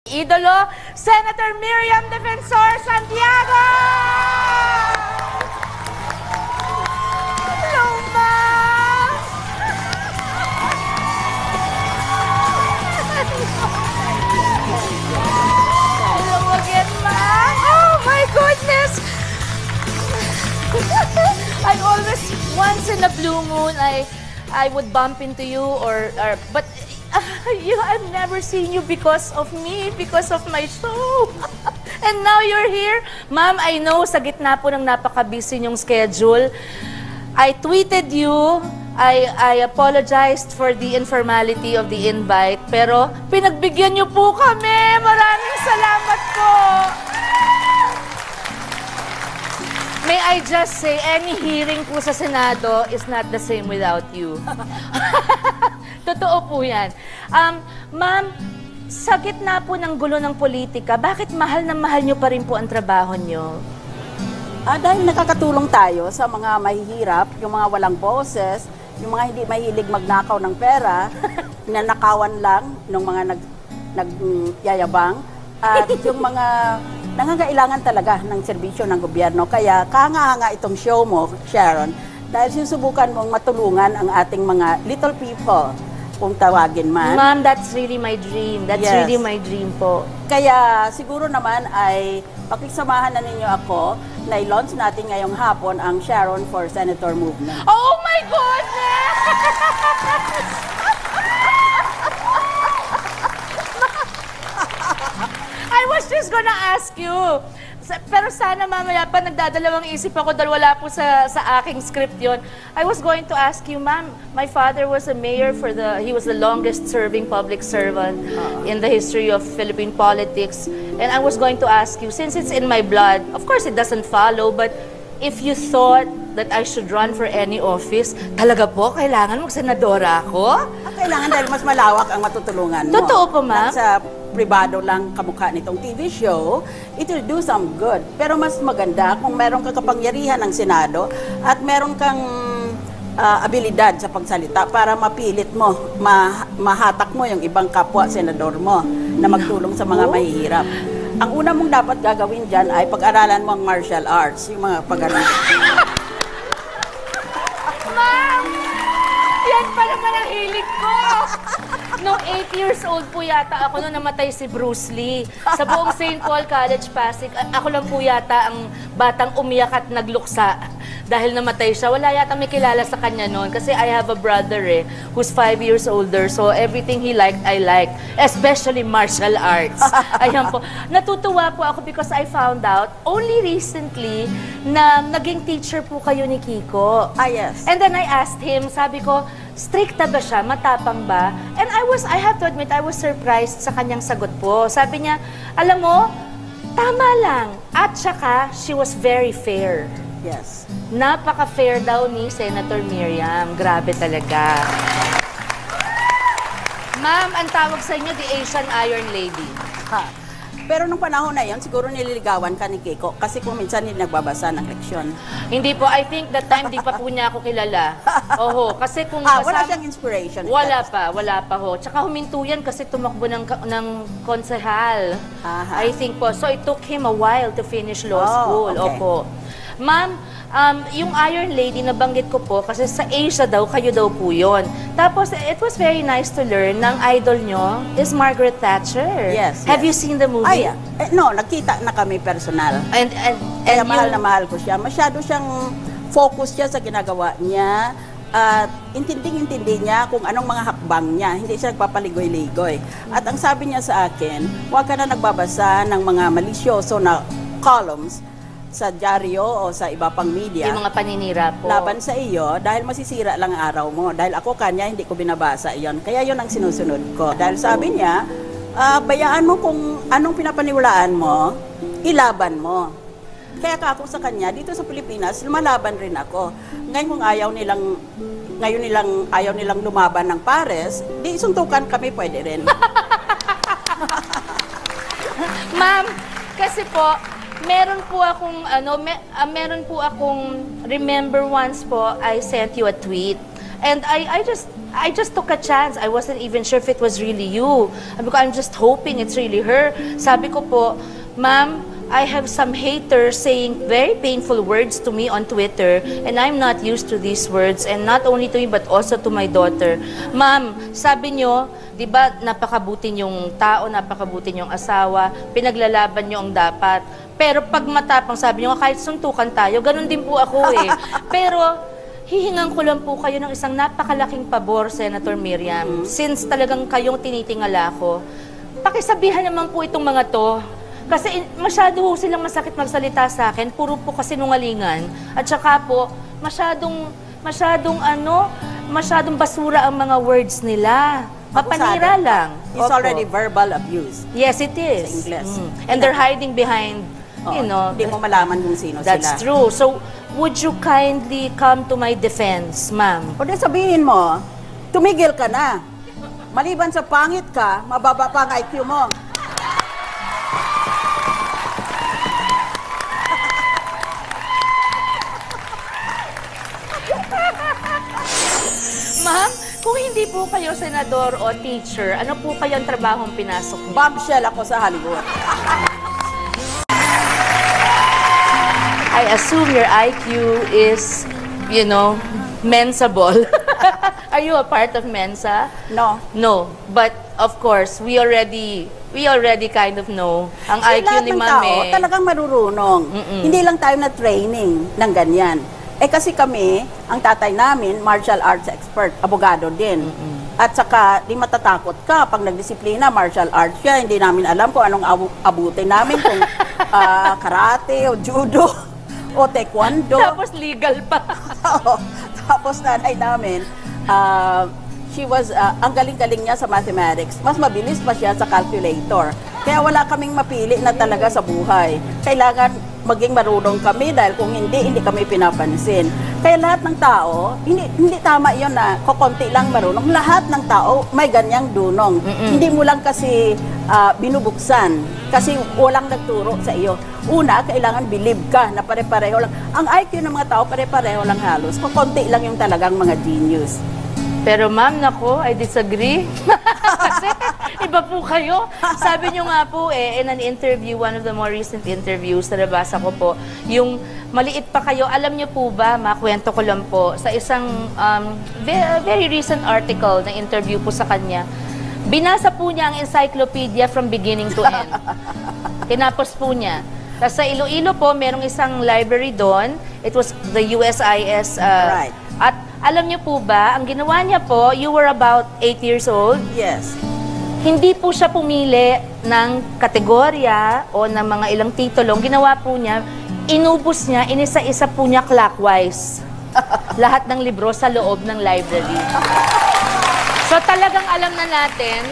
Idolo, Senator Miriam Defensor Santiago! Hello, ma'am! Hello again, ma'am! Oh, my goodness! I always, once in a blue moon, I would bump into you but I've never seen you because of me, because of my show. And now you're here. Ma'am, I know sa gitna po ng napaka-busy niyong schedule, I tweeted you, I apologized for the informality of the invite, pero pinagbigyan niyo po kami. Maraming salamat po. May I just say, any hearing po sa Senado is not the same without you. Totoo po yan. Ma'am, sa gitna po ng gulo ng politika, bakit mahal na mahal nyo pa rin po ang trabaho nyo? Dahil nakakatulong tayo sa mga mahihirap, yung mga walang boses, yung mga hindi mahilig magnakaw ng pera, nanakawan lang ng mga nagyayabang, at yung mga nangangailangan talaga ng serbisyo ng gobyerno. Kaya kahanga-hanga itong show mo, Sharon, dahil sinusubukan mong matulungan ang ating mga little people, kung tawagin man. Ma'am, that's really my dream. That's Yes. really my dream po. Kaya siguro naman ay pakiksamahan na ninyo ako na i-launch natin ngayong hapon ang Sharon for Senator Movement. Oh my goodness! I was just gonna ask you. Pero sana mamaya pa nagdadalawang isip ako dahil wala po sa aking script yon. I was going to ask you, ma'am, my father was a mayor he was the longest serving public servant in the history of Philippine politics. And I was going to ask you, since it's in my blood, of course it doesn't follow, but if you thought that I should run for any office, talaga po, kailangan mag-senadora ako? Kailangan dahil mas malawak ang matutulungan mo. Totoo po, ma'am. Sa pribado lang kamukha nitong TV show, it will do some good. Pero mas maganda kung meron kang kapangyarihan ng Senado at meron kang abilidad sa pagsalita para mapilit mo, mahatak mo yung ibang kapwa senador mo na magtulong sa mga mahihirap. Ang una mong dapat gagawin dyan ay pag-aralan mo ang martial arts, yung mga pag-aralan. Ma'am! Yan pa naman ang hilig ko! Noong 8 years old po yata ako nung namatay si Bruce Lee. Sa buong St. Paul College, Pasig, ako lang po yata ang batang umiyak at nagluksa dahil namatay siya. Wala yata may kilala sa kanya noon kasi I have a brother who's 5 years older. So everything he liked, I liked. Especially martial arts. Ayan po. Natutuwa po ako because I found out only recently na naging teacher po kayo ni Kiko. Yes. And then I asked him, sabi ko, stricta ba siya? Matapang ba? And I have to admit, I was surprised sa kanyang sagot po. Sabi niya, alam mo, tama lang. At saka, she was very fair. Yes. Napaka-fair daw ni Senator Miriam. Grabe talaga. Ma'am, ang tawag sa inyo, the Asian Iron Lady. Pero nung panahon na yon, siguro nililigawan ka ni Kiko kasi kung minsan hindi nagbabasa ng leksyon. Hindi po, I think that time di pa po niya ako kilala. Oho, kasi kung wala siyang inspiration. wala pa ho. Tsaka huminto yan kasi tumakbo ng konsehal. I think po. So it took him a while to finish law school. Okay. Opo. Ma'am, yung Iron Lady, nabanggit ko po, kasi sa Asia daw, kayo daw po yun. Tapos, it was very nice to learn, ng idol nyo is Margaret Thatcher. Yes. Have you seen the movie? No, nagkita na kami personal. And Kaya mahal na mahal ko siya. Masyado siyang focus siya sa ginagawa niya. At intinding-intindi niya kung anong mga hakbang niya. Hindi siya nagpapaligoy-ligoy. At ang sabi niya sa akin, huwag ka na nagbabasa ng mga malisyoso na columns sa dyaryo o sa iba pang media. Yung mga paninira po. Laban sa iyo dahil masisira lang ang araw mo. Dahil ako kanya, hindi ko binabasa iyon. Kaya yun ang sinusunod ko. Dahil sabi niya, bayaan mo kung anong pinapaniwalaan mo, ilaban mo. Kaya ako sa kanya, dito sa Pilipinas, lumalaban rin ako. Ngayon kung ayaw nilang lumaban ng pares, di suntukan kami, pwede rin. Ma'am, kasi po, meron po akong remember once po, I sent you a tweet. And I just I just took a chance. I wasn't even sure if it was really you. Sabi ko, I'm just hoping it's really her. Sabi ko po, ma'am, I have some haters saying very painful words to me on Twitter, and I'm not used to these words, and not only to me but also to my daughter. Ma'am, sabi nyo, di ba napakabuti yung tao, napakabuti yung asawa, pinaglalaban nyo ang dapat. Pero pag matapang, sabi nyo, kahit suntukan tayo, ganun din po ako eh. Pero hihingan ko lang po kayo ng isang napakalaking pabor, Senator Miriam. Since talagang kayong tinitingala ko, pakisabihan naman po itong mga to. Kasi masyado silang masakit magsalita sa akin, puro po kasi nungalingan. At saka po, masyadong basura ang mga words nila. Mapanira lang. It's already verbal abuse. Yes, it is. Sa Ingles. And they're hiding behind, hindi mo malaman kung sino that's sila. true. So, would you kindly come to my defense, ma'am? O di sabihin mo, tumigil ka na. Maliban sa pangit ka, mababa pa ang IQ mo. Ma'am, kung hindi po kayo senador o teacher, ano po kayong trabahong pinasok niyo? Bombshell ako sa Hollywood. I assume your IQ is, mensable. Are you a part of Mensa? No. No. But, of course, we already kind of know ang IQ Lahat ni ng Ma'am tao talagang marurunong. Hindi lang tayo na training ng ganyan. Kasi kami, ang tatay namin, martial arts expert, abogado din. At saka, di matatakot ka pag nagdisiplina, martial arts siya, hindi namin alam kung anong abutin namin, kung karate o judo o taekwondo. Tapos legal pa. Tapos nanay namin, ang galing-galing niya sa mathematics. Mas mabilis pa siya sa calculator. Kaya wala kaming mapili na talaga sa buhay. Kailangan maging marunong kami dahil kung hindi kami pinapansin. Kaya lahat ng tao, hindi tama yon na kokonti lang marunong. Lahat ng tao may ganyang dunong. Hindi mo lang kasi binubuksan kasi walang nagturo sa iyo. Una, kailangan believe ka na pare-pareho lang. Ang IQ ng mga tao pare-pareho lang halos. Kokonti lang yung talagang mga genius. Pero ma'am, nako, I disagree. Kasi iba po kayo. Sabi nyo nga po in an interview, one of the more recent interviews na nabasa ko po, yung maliit pa kayo, alam nyo po ba, makwento ko lang po, sa isang very recent article na interview po sa kanya, binasa po niya ang encyclopedia from beginning to end. Tinapos po niya. Tapos sa Iloilo po, merong isang library doon. It was the USIS. Right. At alam niyo po ba, ang ginawa niya po, you were about 8 years old. Yes. Hindi po siya pumili ng kategorya o ng mga ilang titulong. Ginawa po niya, inubos niya, inisa-isa po niya clockwise. Lahat ng libro sa loob ng library. So talagang alam na natin,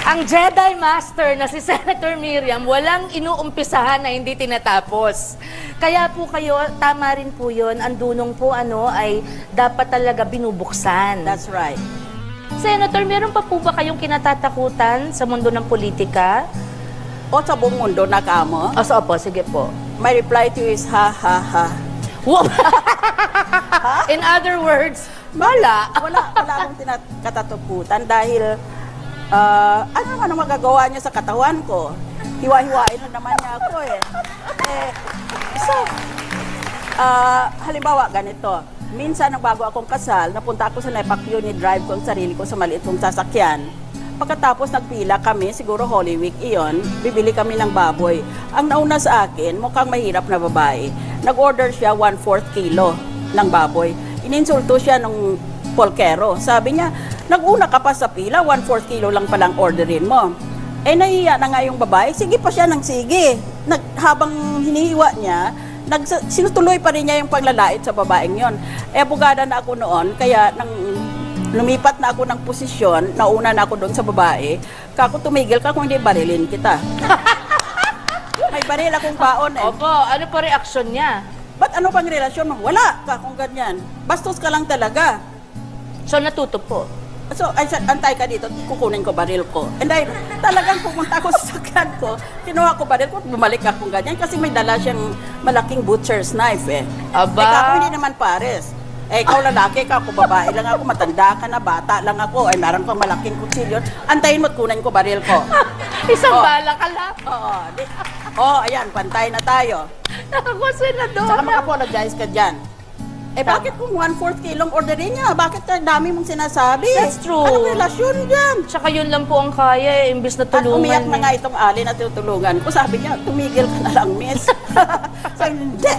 ang Jedi Master na si Senator Miriam, walang inuumpisahan na hindi tinatapos. Kaya po kayo, tama rin po yun, ang dunong po ay dapat talaga binubuksan. That's right. Senator, meron pa po ba kayong kinatatakutan sa mundo ng politika? O sa buong mundo na kamo? Opo, sige po. My reply to you is ha ha ha. In other words, wala. Wala akong katatakutan dahil ano magagawa niya sa katawan ko? Hiwa-hiwain na naman niya ako eh. Halimbawa ganito, minsan nang bago akong kasal, napunta ako sa Nepakyo, ni-drive ko ang sarili ko sa maliit kong sasakyan. Pagkatapos nagpila kami, siguro Holy Week iyon, bibili kami ng baboy. Ang nauna sa akin, mukhang mahirap na babae. Nag-order siya 1/4 kilo ng baboy. Ininsulto siya ng polkero. Sabi niya, nag-una ka pa sa pila, 1/4 kilo lang palang orderin mo. Nahihiya na nga yung babae, sige pa siya ng sige. Habang hinihiwa niya, sinutuloy pa rin niya yung panglalait sa babaeng yon. Abogada na ako noon, kaya nang lumipat na ako ng posisyon, nauna na ako doon sa babae, kako tumigil ka kung hindi barilin kita. May baril akong baon eh. Opo, ano po reaksyon niya? Ba't ano pang relasyon mo? Wala ka kung ganyan. Bastos ka lang talaga. So natuto po. So, I said, antay ka dito, kukunin ko baril ko. And then, talagang pumunta ako sa sakyan ko, kinuha ko baril ko, bumalik ako ganyan, kasi may dala siyang malaking butcher's knife eh. Aba. Ako hindi naman pares. Eh, ikaw lalaki ka, ako babae lang ako, matanda ka na, bata lang ako, ay meron kang malaking kutsilyo. Antayin mo't kunan ko baril ko. Isang Oh. bala ka lang. Oo. Ayan, pantay na tayo. Ako, senador. Saka mag-apologize ka dyan. Eh, bakit kung 1/4 kilong orderin niya? Bakit dami mong sinasabi? That's true. Anong relasyon dyan? Tsaka yun lang po ang kaya, imbis na At tulungan. umiyak na nga itong Ali na tutulungan ko. Sabi niya, tumigil ka na lang, miss. Sabi niya, hindi.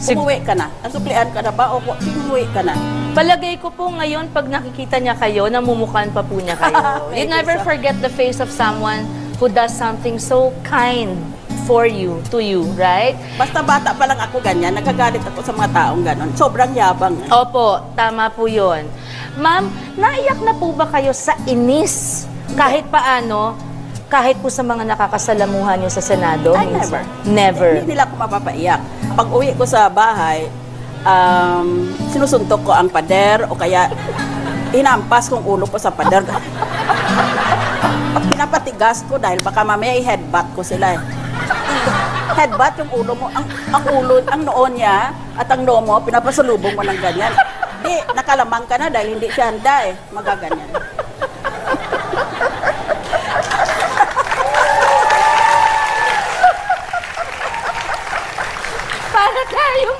Umuwi ka na. Nasuklian ka na ba? O umuwi ka na. Palagay ko po ngayon, pag nakikita niya kayo, namumukhaan pa po niya kayo. You Maybe never so. forget the face of someone who does something so kind for you, to you, right? Basta bata pa lang ako ganyan, nagagalit ako sa mga taong ganon. Sobrang yabang. Opo, tama po yun. Ma'am, naiyak na po ba kayo sa inis? Kahit paano, kahit po sa mga nakakasalamuhan niyo sa Senado? Ay, minsan? never. Never. Hindi nila ako mapapaiyak. Pag uwi ko sa bahay, sinusuntok ko ang pader o kaya hinampas kong ulo ko sa pader. Pinapatigas ko dahil baka mamaya i-headbutt ko sila eh. Headbutt yung ulo mo, ang ulo, ang noo niya at ang noo mo, pinapasalubong mo ng ganyan. Di, nakalamang ka na dahil hindi siya handa eh, magaganyan. Para tayong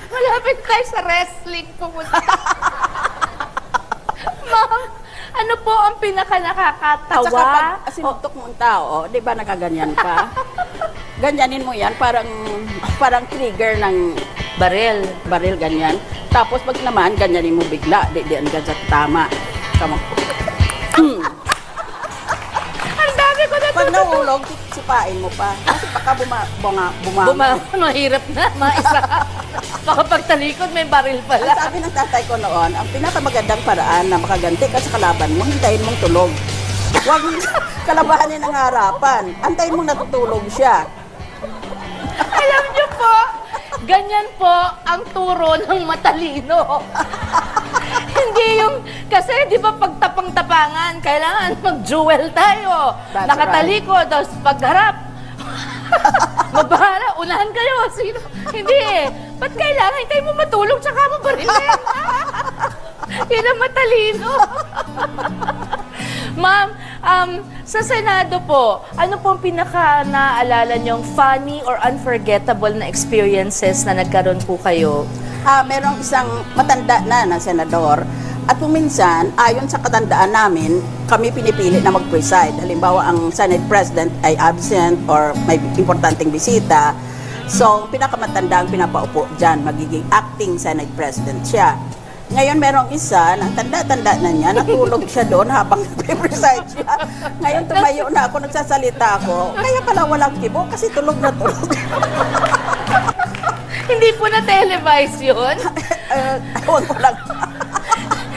malapit tayo sa wrestling pumunta. Ma'am, ano po ang pinaka At nakakatawa? saka pag sinuntok mo ang tao, di ba nakaganyan ka? Ganyanin mo yan, parang trigger ng Baril. baril ganyan. Tapos pag naman, ganyanin mo bigla, di ang ganyan tama. Kamo. Ang dami ko na Pag nahulog, sipain mo pa. Kasi baka mahirap na, maisa. Baka pagtalikod, may baril Ang pala. sabi ng tatay ko noon, ang pinakamagandang paraan na makaganti ka sa kalaban mo, hintayin mong tulog. Huwag kalabahanin ang harapan. Antayin mong natutulog siya. Alam niyo po, ganyan po ang turo ng matalino. Hindi yung, kasi di ba pagtapang-tapangan, kailangan mag-jewel tayo. That's Nakatalikod, tapos pagharap. Magbahala, unahan kayo. Sino? Hindi eh. Ba't kailangan? Hintayin mo matulog, tsaka mo barilin. Yun ang matalino. Ma'am, sa Senado po, ano pong pinaka-naalala niyong funny or unforgettable na experiences na nagkaroon po kayo? Merong isang matanda na senador at kung minsan, ayon sa katandaan namin, kami pinipili na mag-preside. Halimbawa, ang Senate President ay absent or may importanteng bisita. So, pinakamatanda ang pinapaupo dyan, magiging acting Senate President siya. Ngayon, merong isa, ang tanda-tanda na niya, natulog siya doon habang nag-preside siya. Ngayon, tumayo na ako, nagsasalita ako. Kaya pala walang kibo kasi tulog na tulog. Hindi po na-televise yun? Ewan ko lang.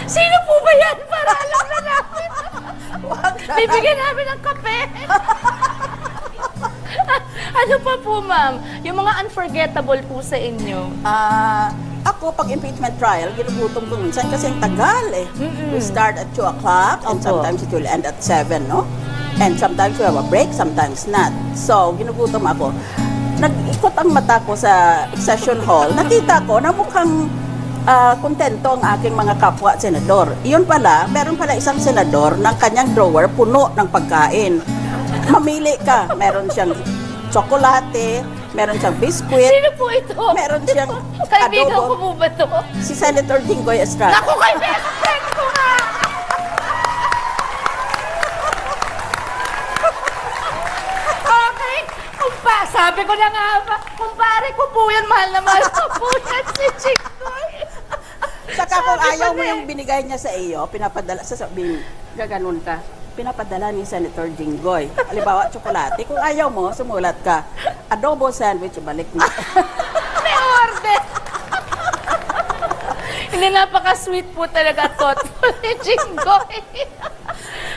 Sino po ba yan? Para alam na namin. Wag na. Bibigyan namin ng kape. Ano pa po, ma'am? Yung mga unforgettable po sa inyo. Ako, pag impeachment trial, ginugutom ko minsan kasi ang tagal eh. Mm-mm. We start at 2 o'clock and Opo. sometimes it will end at 7, no? And sometimes we have a break, sometimes not. So, ginugutom ako. Nag-ikot ang mata ko sa session hall. Nakita ko na mukhang kontento ang aking mga kapwa senador. Iyon pala, meron pala isang senador ng kanyang drawer puno ng pagkain. Mamili ka. Meron siyang tsokolate, meron siyang biskwit, Sino po ito? meron siyang Kaibigan ko adobo. po ba ito? Si Senator Jinggoy Estrada. Naku, kay best friend ko nga! Okay, sabi ko na nga ba, kumpare ko po yan, mahal na mahal ko po yan si Chikoy. Saka kung Sabi ayaw ko mo na yung binigay niya sa iyo, pinapadala, sasabihin, gaganon ka, pinapadala ni Senator Jinggoy. Halimbawa, tsokolate. Kung ayaw mo, sumulat ka, adobo sandwich, balik mo. May order. Hindi, napaka-sweet po talaga thoughtful ni Jinggoy.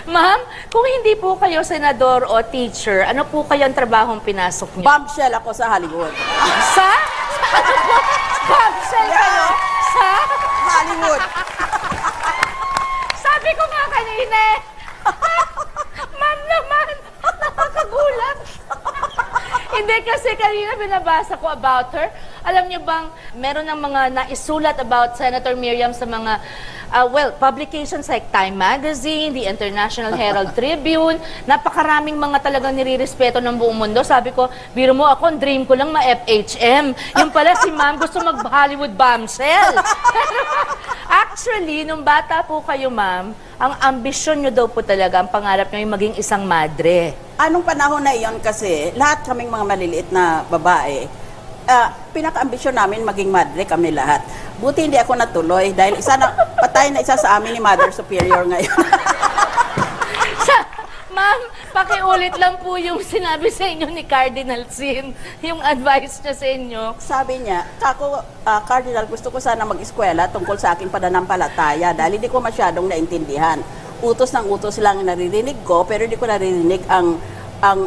Ma'am, kung hindi po kayo senador o teacher, ano po kayong trabahong pinasok niyo? Bombshell ako sa Hollywood. Sa? Ano po? Bombshell kayo? Sa? Hollywood! Sabi ko nga kanina eh. Ma'am naman, nakakagulat. Hindi kasi kanina binabasa ko about her. Alam niyo bang, meron ng mga naisulat about Senator Miriam sa mga, publications like Time Magazine, the International Herald Tribune, napakaraming mga talagang nirirespeto ng buong mundo. Sabi ko, biro mo ako, ang dream ko lang ma-FHM. Yung pala si ma'am gusto mag-Hollywood bombshell. Actually, nung bata po kayo, ma'am, ang ambisyon nyo daw po talaga, ang pangarap nyo yung maging isang madre. Anong panahon na iyon kasi, lahat kaming mga maliliit na babae, pinaka-ambisyon namin maging madre kami lahat. Buti hindi ako natuloy dahil patay na isa sa amin ni Mother Superior ngayon. Ma'am, pakiulit lang po yung sinabi sa inyo ni Cardinal Sin, yung advice niya sa inyo. Sabi niya, Kako, Cardinal, gusto ko sana mag-eskwela tungkol sa aking pananampalataya dahil hindi ko masyadong naintindihan. Utos ng utos lang naririnig ko, pero hindi ko naririnig ang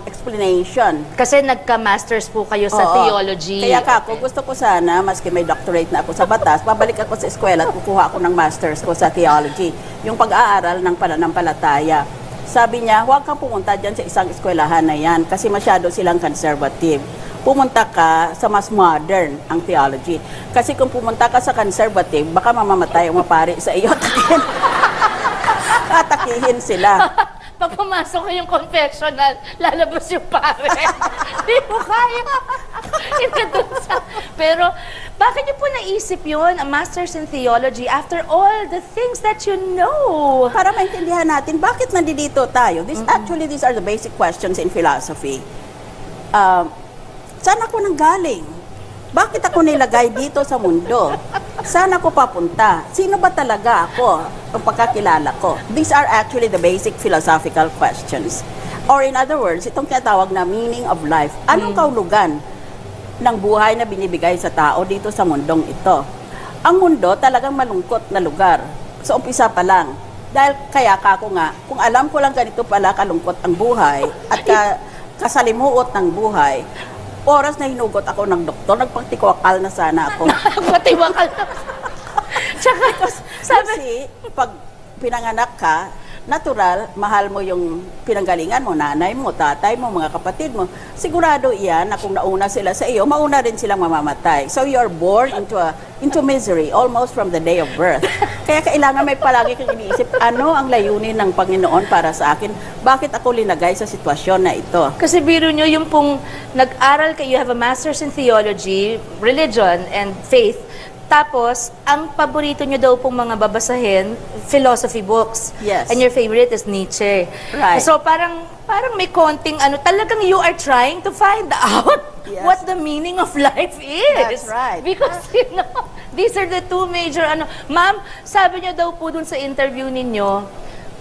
explanation. Kasi nagka-masters po kayo sa theology. Kaya Kako, gusto ko sana, maski may doctorate na ako sa batas, babalik ako sa eskwela at kukuha ako ng masters ko sa theology. Yung pag-aaral ng pananampalataya. Sabi niya, huwag kang pumunta dyan sa isang eskwelahan na yan kasi masyado silang conservative. Pumunta ka sa mas modern ang theology. Kasi kung pumunta ka sa conservative, baka mamamatay o mapari sa iyo. Atakihin sila. Pag pumasok ko yung confessional, lalabas yung pare. Di mo kaya. Pero, bakit niyo po naisip yun, a master's in theology, after all the things that you know? Para maintindihan natin, bakit nandito tayo? Actually, these are the basic questions in philosophy. Saan ako nanggaling? Bakit ako nilagay dito sa mundo? Saan ako papunta? Sino ba talaga ako? Ang pagkakilala ko. These are actually the basic philosophical questions. Or in other words, itong tinatawag na meaning of life. Anong kahulugan ng buhay na binibigay sa tao dito sa mundong ito? Ang mundo talagang malungkot na lugar. Sa umpisa pa lang. Dahil kaya kako nga, kung alam ko lang ganito pala kalungkot ang buhay at kasalimuot ng buhay, oras na hinugot ako ng doktor, nagpagtikwakal na sana ako. Nagpatiwakal na. Tsaka, kasi pag pinanganak ka, natural, mahal mo yung pinanggalingan mo, nanay mo, tatay mo, mga kapatid mo. Sigurado iyan na kung nauna sila sa iyo, mauna rin silang mamamatay. So you are born into misery almost from the day of birth. Kaya kailangan may palagi kang iniisip, ano ang layunin ng Panginoon para sa akin? Bakit ako linagay sa sitwasyon na ito? Kasi biro nyo, yung pong nag-aral kayo, you have a master's in theology, religion, and faith. Tapos, ang paborito nyo daw pong mga babasahin, philosophy books. Yes. And your favorite is Nietzsche. Right. So, parang may konting talagang you are trying to find out what the meaning of life is. That's right. Because, these are the two major, Ma'am, sabi nyo daw po dun sa interview ninyo,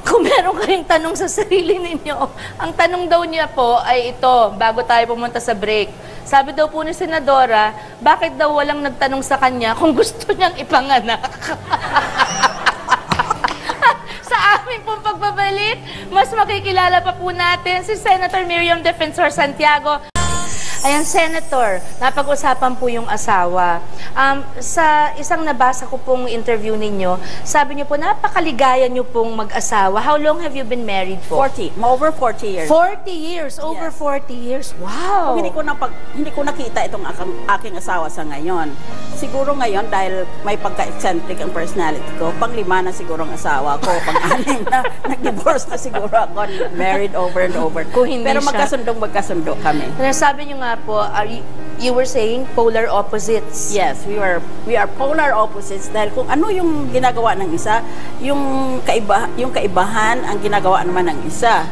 kung meron kayong tanong sa sarili ninyo, ang tanong daw niya po ay ito, bago tayo pumunta sa break. Sabi daw po ni Senadora, bakit daw walang nagtanong sa kanya kung gusto niyang ipanganak? Sa aming pong pagbabalik, mas makikilala pa po natin si Senator Miriam Defensor Santiago. Ayan, Senator, napag-usapan po yung asawa. Sa isang nabasa ko pong interview ninyo, sabi niyo po, napakaligaya niyo pong mag-asawa. How long have you been married po? 40. Over 40 years. 40 years. Over 40 years. Wow! Hindi ko nakita itong aking asawa sa ngayon. Siguro ngayon, dahil may pagka-eccentric ang personality ko, pang-5 na siguro ang asawa ko, pang-6 na, nag-divorce na siguro ako, married over and over. Pero magkasundo kami. Sabi niyo nga po, you were saying polar opposites. Yes, we are polar opposites dahil kung ano yung ginagawa ng isa, yung kaibahan ang ginagawa naman ng isa.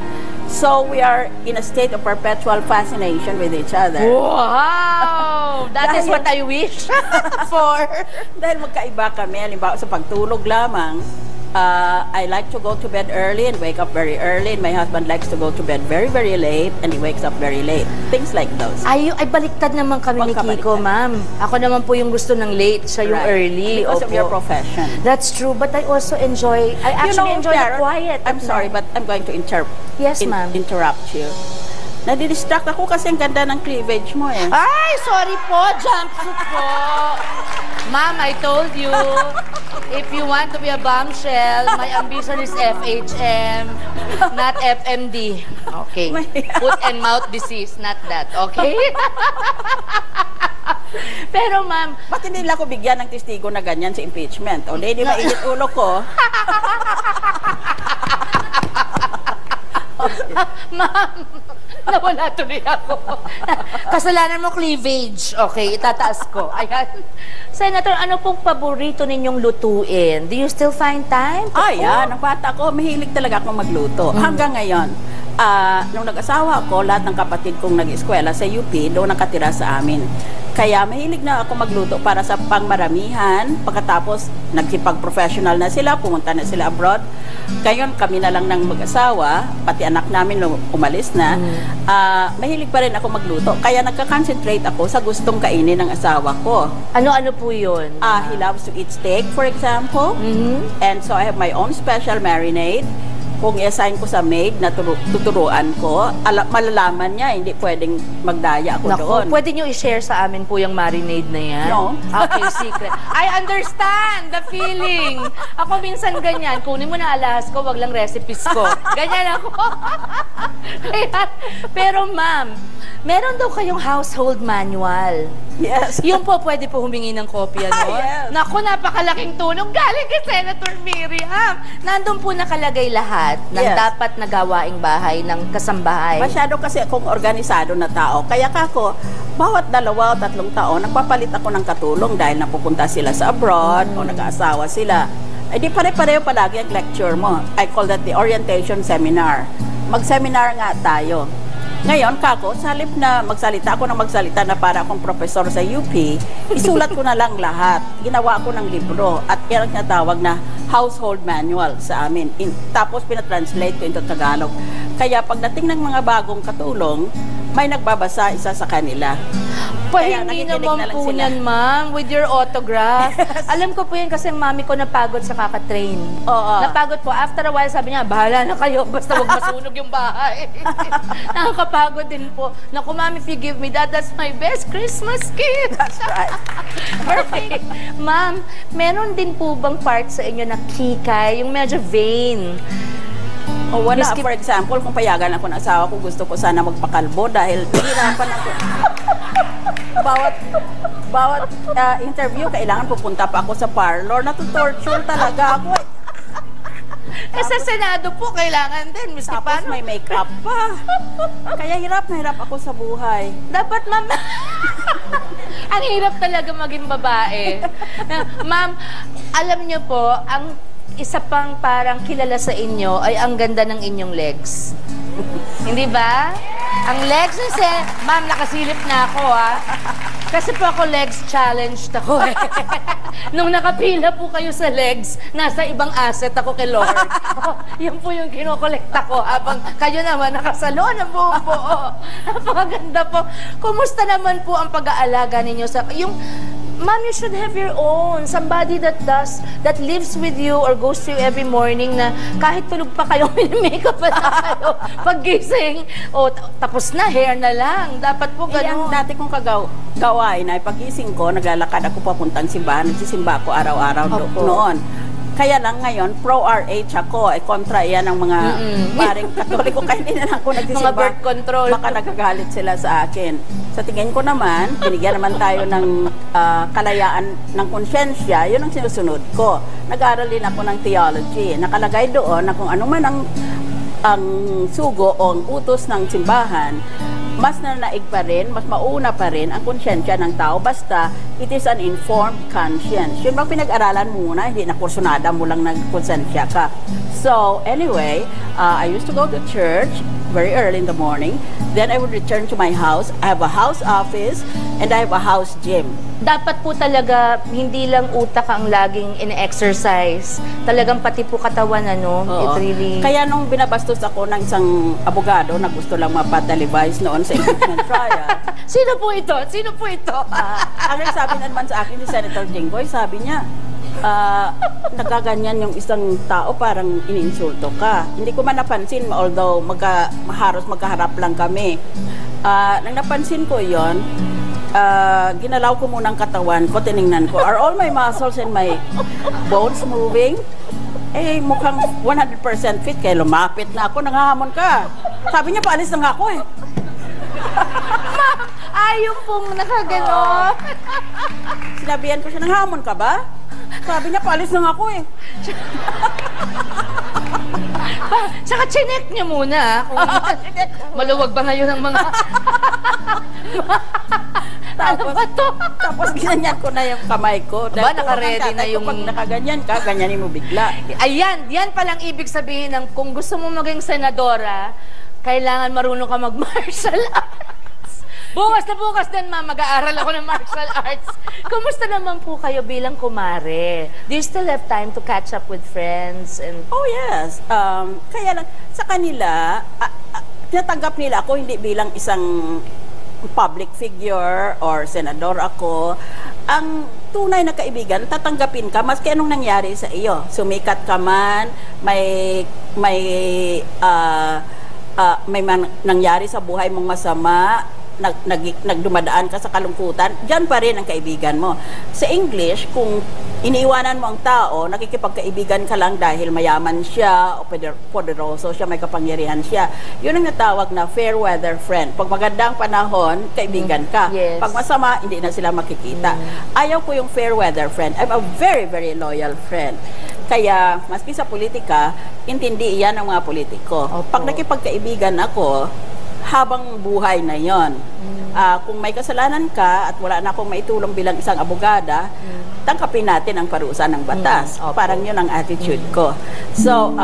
So we are in a state of perpetual fascination with each other. Wow! That is what I wish for. Dahil magkaiba kami, halimbawa sa pagtulog lamang, I like to go to bed early and wake up very early, and my husband likes to go to bed very, very late and he wakes up very late. Things like those. Ay baliktad naman kami ni Kiko, ma'am. Ako naman po yung gusto ng late, siya yung early. Because of your profession. That's true, but I also enjoy, enjoy the quiet. I'm sorry, but I'm going to interrupt you. Nadidistract ako kasi ang ganda ng cleavage mo eh. Ay, sorry po, jumpsuit po. Ma'am, I told you. If you want to be a bombshell, my ambition is FHM, not FMD. Okay. Foot and mouth disease, not that. Okay? Pero ma'am, Ba't hindi nila ako bigyan ng testigo na ganyan sa impeachment? O, di mainit ulo ko. ma'am, nawala tuloy ako. Kasalanan mo cleavage. Okay, itataas ko. Ayan. Senator, ano pong paborito ninyong lutuin? Do you still find time? Yan. Ang bata ko, mahilig talaga akong magluto. Hanggang ngayon, nung nag-asawa ako, lahat ng kapatid kong nag-eskwela sa UP, doon nakatira sa amin. Kaya mahilig na ako magluto para sa pangmaramihan. Pagkatapos, nagsipag-professional na sila, pumunta na sila abroad. Ngayon, kami na lang ng mag-asawa, pati anak namin umalis na. Mahilig pa rin ako magluto. Kaya nagka-concentrate ako sa gustong kainin ng asawa ko. Ano-ano po yun? He loves to eat steak, for example. And so I have my own special marinade. Kung i-assign ko sa maid na tuturuan ko, malalaman niya, hindi pwedeng magdaya ako doon. Pwede niyo i-share sa amin po yung marinade na yan? No. Okay, secret. I understand the feeling. Ako minsan ganyan, kunin mo na alahas ko, wag lang recipes ko. Ganyan ako. Pero ma'am, meron daw kayong household manual. Yes. Yung po, pwede po humingi ng kopya no? Yes. Naku, napakalaking tulong. Galing kay Senator Miriam. Nandun po nakalagay lahat ng dapat na gawaing bahay ng kasambahay. Masyado kasi akong organisado na tao. Kaya kako, bawat 2 o 3 taon, nagpapalit ako ng katulong dahil napupunta sila sa abroad o nag-aasawa sila. Eh di pare-pareho palagi ang lecture mo. I call that the orientation seminar. Mag-seminar nga tayo. Ngayon, kako, sa halip na magsalita ako na para akong profesor sa UP, isulat ko na lang lahat. Ginawa ko ng libro at yan ang tinatawag na household manual sa amin. Tapos pinatranslate ko into Tagalog. Kaya pagdating ng mga bagong katulong, may nagbabasa isa sa kanila. Pahingi naman po yan, ma'am, with your autograph. Yes. Alam ko po yan kasi ang mami ko napagod sa kakatrain. Napagod po. After a while, sabi niya, bahala na kayo, basta huwag masunog yung bahay. Nakakapagod din po. Naku, ma'am, if you give me that, that's my best Christmas gift. That's right. Perfect. Ma'am, meron din po bang part sa inyo na kikay, yung medyo vain? Wala. For example, kung payagan ako ng asawa ko, gusto ko sana magpakalbo dahil nahirapan ako. Bawat interview, kailangan pupunta pa ako sa parlor. Natutorture talaga ako. Sa Senado po, kailangan din. Tapos may makeup pa. Kaya hirap na hirap ako sa buhay. Dapat, ma'am, ang hirap talaga maging babae. Ma'am, alam niyo po, ang isa pang parang kilala sa inyo ay ang ganda ng inyong legs. Hindi ba? Ang legs kasi, ma'am, nakasilip na ako, ha? Kasi po ako legs challenged ako, eh. Nung nakapila po kayo sa legs, nasa ibang asset ako kay Lord. Yan po yung kinokolekta ko habang kayo naman nakasalo ng buong buo. Napakaganda po. Kumusta naman po ang pag-aalaga ninyo sa... Ma'am, you should have your own. Somebody that lives with you or goes to you every morning na kahit tulog pa kayo, mini-makeup pa na kayo. Paggising, tapos na, hair na lang. Dapat po ganun. Ang dati kong gawain ay pagising ko, naglalakad ako papuntang simbahan. Nagsisimba ako araw-araw noon. Kaya lang ngayon, pro-RH ako. Kontra yan ng mga paring katoliko. Kaya hindi na lang ako nagsisimba. Mga birth control. Baka nagagalit sila sa akin. Sa tingin ko naman, binigyan naman tayo ng kalayaan ng konsyensya. Yun ang sinusunod ko. Nag-aaral din ako ng theology. Nakalagay doon na kung ano man ang sugo o ang utos ng simbahan, mas nanaig pa rin, mas mauna pa rin ang konsyensya ng tao basta it is an informed conscience. Yun bang pinag-aralan muna, hindi na kursunada mo lang nagkonsensya ka. So, anyway, I used to go to church very early in the morning. Then I would return to my house. I have a house office and I have a house gym. Dapat po talaga, hindi lang utak ang laging in-exercise. Talagang pati po katawan, ano? Oo. It really... Kaya nung binabastos ako ng isang abogado na gusto lang mapatalibise noon sa impeachment trial. Sino po ito? Sino po ito? Ano sabi naman sa akin ni Senator Jinggoy, sabi niya, nagaganyan yung isang tao, parang iniinsulto ka. Hindi ko man napansin, although magkaharap lang kami. Nang napansin ko yon, ginalaw ko muna ang katawan ko, tiningnan ko, are all my muscles and my bones moving? Eh, mukhang 100% fit, kaya lumapit na ako, nanghahamon ka. Sabi niya, paalis na nga ako eh. Ayaw pong nakaganon. Sinabihan ko siya, nanghamon ka ba? Sabi niya, paalis na nga ako eh. Saka chinek niyo muna kung maluwag ba ngayon ang mga... Ano ba to? Tapos ginanyan ko na yung kamay ko. Ba, naka-ready na yung... Pag nakaganyan ka, ganyanin mo bigla. Ayan, yan palang ibig sabihin ng kung gusto mo maging senadora, kailangan marunong ka mag-martial arts. Bukas na bukas din, ma'am, mag-aaral ako ng martial arts. Kumusta naman po kayo bilang kumare? Do you still have time to catch up with friends? And... Oh, yes. Kaya lang, sa kanila, tinatanggap nila ako hindi bilang isang public figure or senador ako. Ang tunay na kaibigan, tatanggapin ka maski anong nangyari sa iyo. Sumikat ka man, may nangyari sa buhay mong masama, nagdumadaan ka sa kalungkutan, dyan pa rin ang kaibigan mo. Sa English, kung iniiwanan mo ang tao, nakikipagkaibigan ka lang dahil mayaman siya o poderoso siya, may kapangyarihan siya. Yun ang natawag na fair weather friend. Pag magandang panahon, kaibigan ka. Yes. Pag masama, hindi na sila makikita. Ayaw ko yung fair weather friend. I'm a very, very loyal friend. Kaya, maski sa politika, intindi iyan ng mga politiko. Opo. Pag nakipagkaibigan ako, habang buhay na yon. Kung may kasalanan ka at wala na akong maitulong bilang isang abogada, tangkapin natin ang parusa ng batas. Parang yun ang attitude ko. So,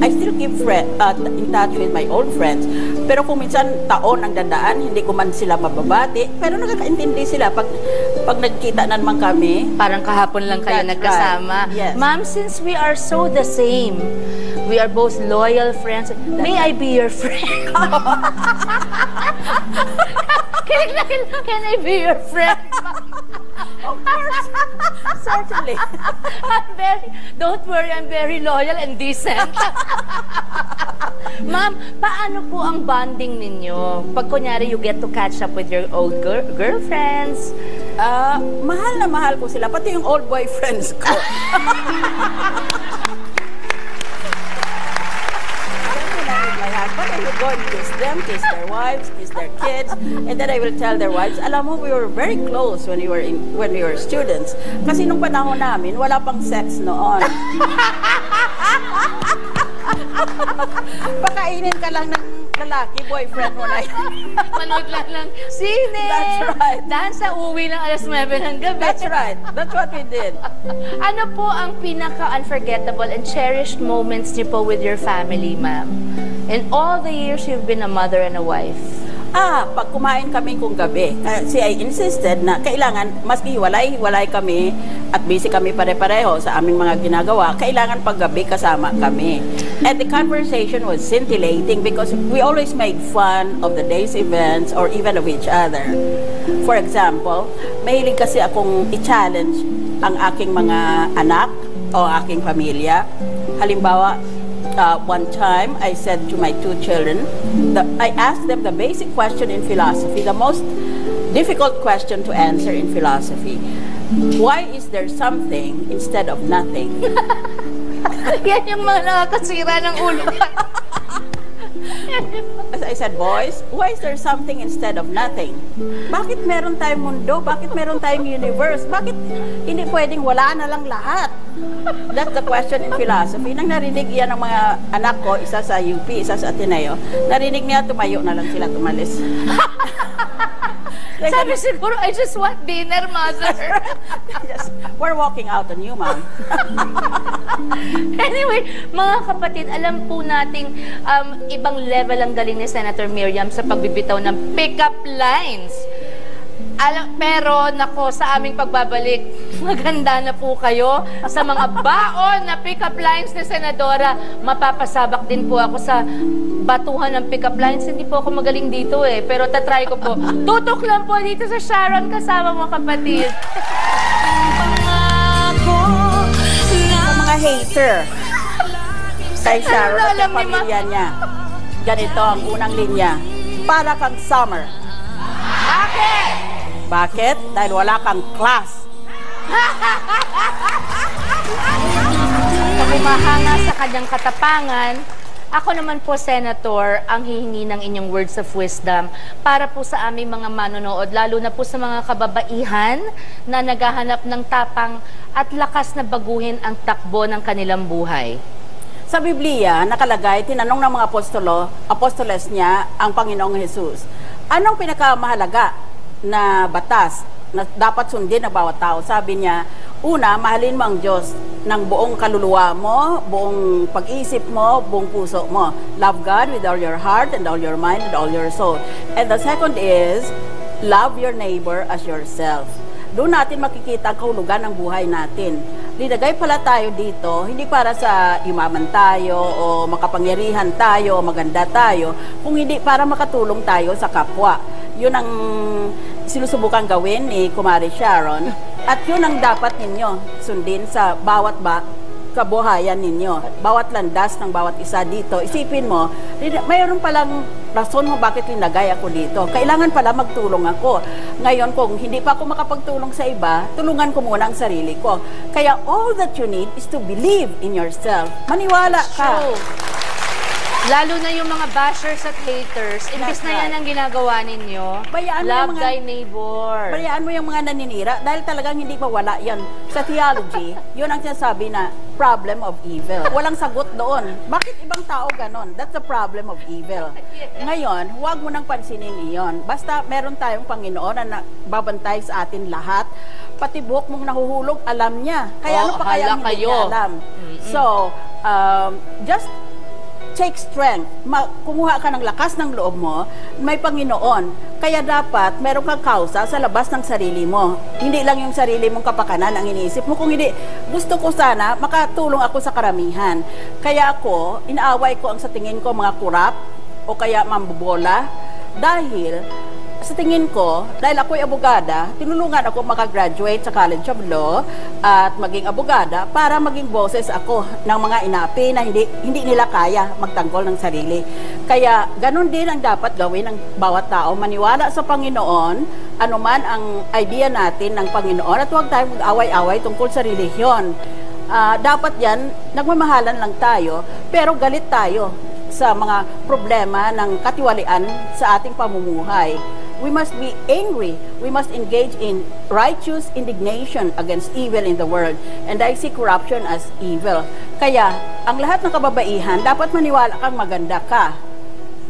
I still keep in touch with my old friends. Pero kung minsan taon ang dadaan, hindi ko man sila mababati, pero nakakaintindi sila pag nagkita na naman kami. Parang kahapon lang kayo That's nagkasama. right. Yes. Ma'am, since we are so the same, we are both loyal friends. May I be your friend? Can I be your friend? Of course. Certainly. Don't worry, I'm very loyal and decent. Ma'am, paano po ang bonding ninyo? Pag kunyari you get to catch up with your old girlfriends. Mahal na mahal ko sila, pati yung old boyfriends ko. But I will go and kiss them, kiss their wives, kiss their kids, and then I will tell their wives, alam mo, we were very close when we were students. Kasi nung panahon namin, wala pang sex noon. Pakainin ka lang ng lalaki, boyfriend mo na yun. Manood lang sine. That's right. Dahil sa uwi ng alas 9 ng gabi. That's right. That's what we did. Ano po ang pinaka-unforgettable and cherished moments niyo po with your family, ma'am? In all the years you've been a mother and a wife. Pag kumain kami kung gabi, kasi I insisted na kailangan, maski hiwalay kami at busy kami pare-pareho sa aming mga ginagawa, kailangan pag gabi kasama kami. And the conversation was scintillating because we always made fun of the day's events or even of each other. For example, mahilig kasi akong i-challenge ang aking mga anak o aking pamilya. Halimbawa, one time, I said to my two children, I asked them the basic question in philosophy, the most difficult question to answer in philosophy. Why is there something instead of nothing? Yan yung mga nakakasira ng ulo. As I said, boys, why is there something instead of nothing? Bakit meron tayong mundo? Bakit meron tayong universe? Bakit hindi pwedeng wala na lang lahat? That's the question in philosophy. Nang narinig yan ng mga anak ko, isa sa UP, isa sa Ateneo, narinig niya, tumayo na lang sila, tumalis. Sabi siguro, I just want dinner, mother. Yes, we're walking out on you, ma'am. Anyway, mga kapatid, alam po nating ibang level ang galing ni Senator Miriam sa pagbibitaw ng pick-up lines. Pero, nako, sa aming pagbabalik, maganda na po kayo sa mga baon na pick-up lines ni Senadora. Mapapasabak din po ako sa batuhan ng pick-up lines. Hindi po ako magaling dito pero tatry ko po. Tutok lang po dito sa Sharon kasama mga kapatid. Sa mga hater, kay Sharon at ang pamilya niya, ganito ang unang linya. Para kang summer. Bakit? Bakit? Dahil wala kang class. Sa humahanga sa kanyang katapangan, ako naman po, Senator, ang hihingi ng inyong words of wisdom para po sa aming mga manonood, lalo na po sa mga kababaihan na naghahanap ng tapang at lakas na baguhin ang takbo ng kanilang buhay. Sa Biblia, nakalagay, tinanong ng mga apostoles niya ang Panginoong Jesus, anong pinakamahalaga na batas na dapat sundin ng bawat tao? Sabi niya, una, mahalin mo ang Diyos ng buong kaluluwa mo, buong pag-isip mo, buong puso mo. Love God with all your heart and all your mind and all your soul. And the second is, love your neighbor as yourself. Doon natin makikita ang kahulugan ng buhay natin. Linagay pala tayo dito, hindi para sa yumaman tayo o makapangyarihan tayo o maganda tayo, kung hindi para makatulong tayo sa kapwa. Yun ang sinusubukan gawin ni Kumari Sharon at yun ang dapat ninyo sundin sa bawat kabuhayan ninyo. Bawat landas ng bawat isa dito, isipin mo, mayroon palang rason mo bakit linagay ako dito. Kailangan pala magtulong ako. Ngayon, kung hindi pa ako makapagtulong sa iba, tulungan ko muna ang sarili ko. Kaya all that you need is to believe in yourself. Maniwala ka. True. Lalo na yung mga bashers at haters, imbis na yan ang ginagawa ninyo, Bayaan mo love yung mga- thy neighbor. Bayaan mo yung mga naninira dahil talagang hindi mawala yan. Sa theology, yun ang sinasabi na problem of evil. Walang sagot doon. Bakit ibang tao ganon? That's the problem of evil. Ngayon, huwag mo nang pansinin iyon. Basta meron tayong Panginoon na babantay sa atin lahat. Pati buhok mong nahuhulog, alam niya. Kaya ano pa kaya hala hindi kayo. niya alam? So, just take strength. Kumuha ka ng lakas ng loob mo, may Panginoon. Kaya dapat meron kang kausa sa labas ng sarili mo. Hindi lang yung sarili mong kapakanan ang iniisip mo. Kung hindi, gusto ko sana makatulong ako sa karamihan. Kaya ako, inaaway ko ang sa tingin ko mga kurap o kaya mambobola. Dahil sa tingin ko, dahil ako'y abogada, tinulungan ako makagraduate sa College of Law at maging abogada para maging boses ako ng mga inapi na hindi nila kaya magtanggol ng sarili. Kaya ganun din ang dapat gawin ng bawat tao, maniwala sa Panginoon, anuman ang idea natin ng Panginoon, at huwag tayong mag-away-away tungkol sa relihiyon. Dapat yan, nagmamahalan lang tayo, pero galit tayo sa mga problema ng katiwalian sa ating pamumuhay. We must be angry. We must engage in righteous indignation against evil in the world. And I see corruption as evil. Kaya, ang lahat ng kababaihan, dapat maniwala kang maganda ka.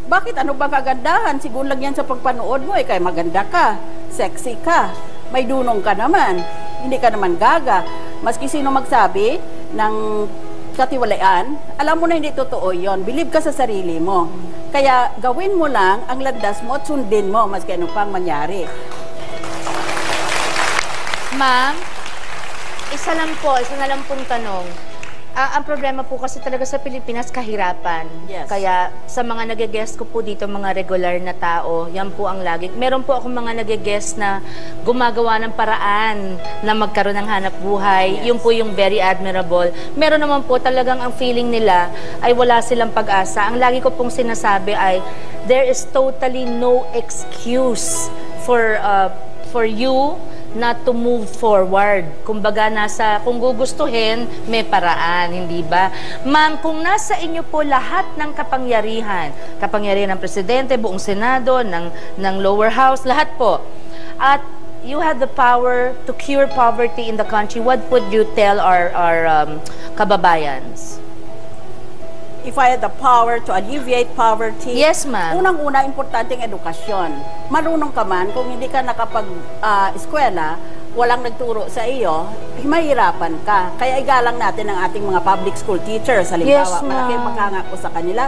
Bakit? Ano bang kagandahan? Siguro lang yan sa pagpanood mo, kaya maganda ka, sexy ka, may dunong ka naman, hindi ka naman gaga. Maski sino magsabi ng katiwalian, alam mo na hindi totoo yon. Believe ka sa sarili mo. Kaya gawin mo lang ang landas mo at sundin mo maski ano pang mangyari. Ma'am, isa na lang pong tanong. Ang problema po kasi talaga sa Pilipinas, kahirapan. Yes. Kaya sa mga nag-guest ko po dito, mga regular na tao, yan po ang lagi. Meron po akong mga nag-guest na gumagawa ng paraan na magkaroon ng hanap buhay. Yes. Yun po yung very admirable. Meron naman po talagang ang feeling nila ay wala silang pag-asa. Ang lagi ko pong sinasabi ay, there is totally no excuse for you not to move forward. Kumbaga, kung gugustuhin, may paraan, hindi ba? Ma'am, kung nasa inyo po lahat ng kapangyarihan ng Presidente, buong Senado, ng lower house, lahat po, at you had the power to cure poverty in the country, what would you tell our kababayans? If I had the power to alleviate poverty, Yes, ma'am. unang-una, importante ang edukasyon. Marunong ka man, kung hindi ka nakapag-eskwela, walang nagturo sa iyo, mahirapan ka. Kaya igalang natin ang ating mga public school teachers. Halimbawa, Yes, ma'am. malaking paghanga ko sa kanila.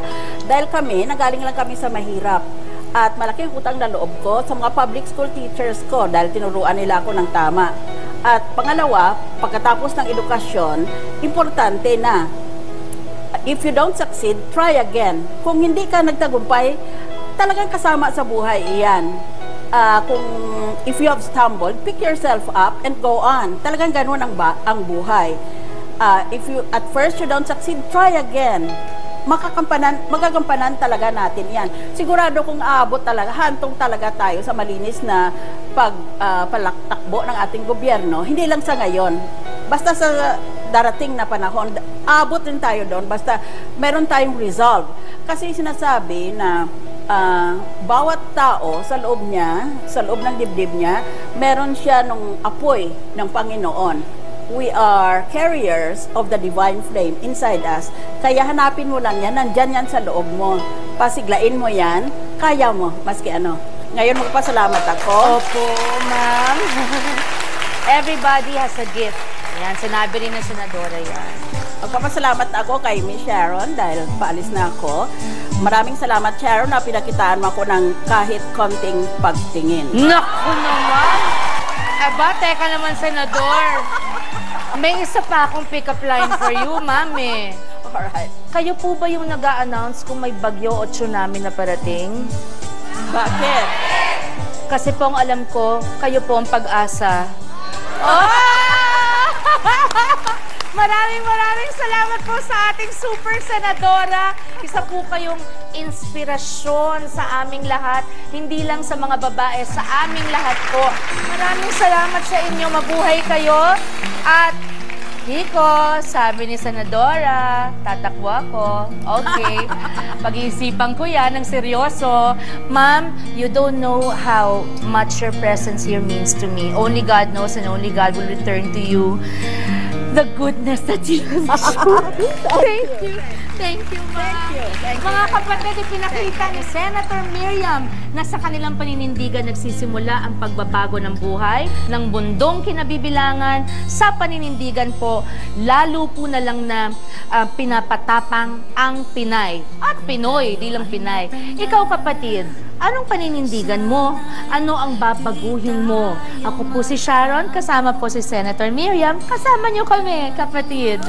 Dahil nagaling lang kami sa mahirap. At malaking utang na loob ko sa mga public school teachers ko dahil tinuruan nila ako ng tama. At pangalawa, pagkatapos ng edukasyon, importante na if you don't succeed, try again. Kung hindi ka nagtagumpay, talagang kasama sa buhay iyan. If you have stumbled, pick yourself up and go on. Talagang ganun ang buhay. If at first you don't succeed, try again. magagampanan talaga natin yan. Sigurado kung aabot talaga, hantong talaga tayo sa malinis na palaktakbo ng ating gobyerno, hindi lang sa ngayon. Basta sa darating na panahon, aabot din tayo doon, basta meron tayong resolve. Kasi sinasabi na bawat tao sa loob ng dibdib niya, meron siya nung apoy ng Panginoon. We are carriers of the divine flame inside us. Kaya hanapin mo lang yan, nandyan yan sa loob mo. Pasiglain mo yan, kaya mo, maski ano. Ngayon magpasalamat ako. Opo, ma'am. Everybody has a gift. Yan, sinabi rin ng senadora yan. Magpapasalamat ako kay Miss Sharon dahil paalis na ako. Maraming salamat, Sharon, na pinakitaan mo ako ng kahit konting pagtingin. Naku naman! Aba, teka naman, senador. May isa pa akong pick-up line for you, mami. Alright. Kayo po ba yung nag-a-announce kung may bagyo o tsunami na parating? Bakit? Kasi po ang alam ko, kayo po ang pag-asa. Maraming salamat po sa ating super senadora. Isa po kayong inspirasyon sa aming lahat. Hindi lang sa mga babae, sa aming lahat po. Maraming salamat sa inyo. Mabuhay kayo. At Kiko, sabi ni Senadora, tatakbo ako. Okay. Pag-iisipan ko yan ng seryoso. Ma'am, you don't know how much your presence here means to me. Only God knows and only God will return to you the goodness that you have shown. Thank you. Thank you, ma'am. Mga kapatid, ipinakita ni Senator Miriam na sa kanilang paninindigan nagsisimula ang pagbabago ng buhay ng bundong kinabibilangan. Sa paninindigan po, lalo po na lang na pinapatapang ang Pinay. At Pinoy, di lang Pinay. Ikaw, kapatid, anong paninindigan mo? Ano ang babaguhin mo? Ako po si Sharon, kasama po si Senator Miriam. Kasama niyo kami, kapatid.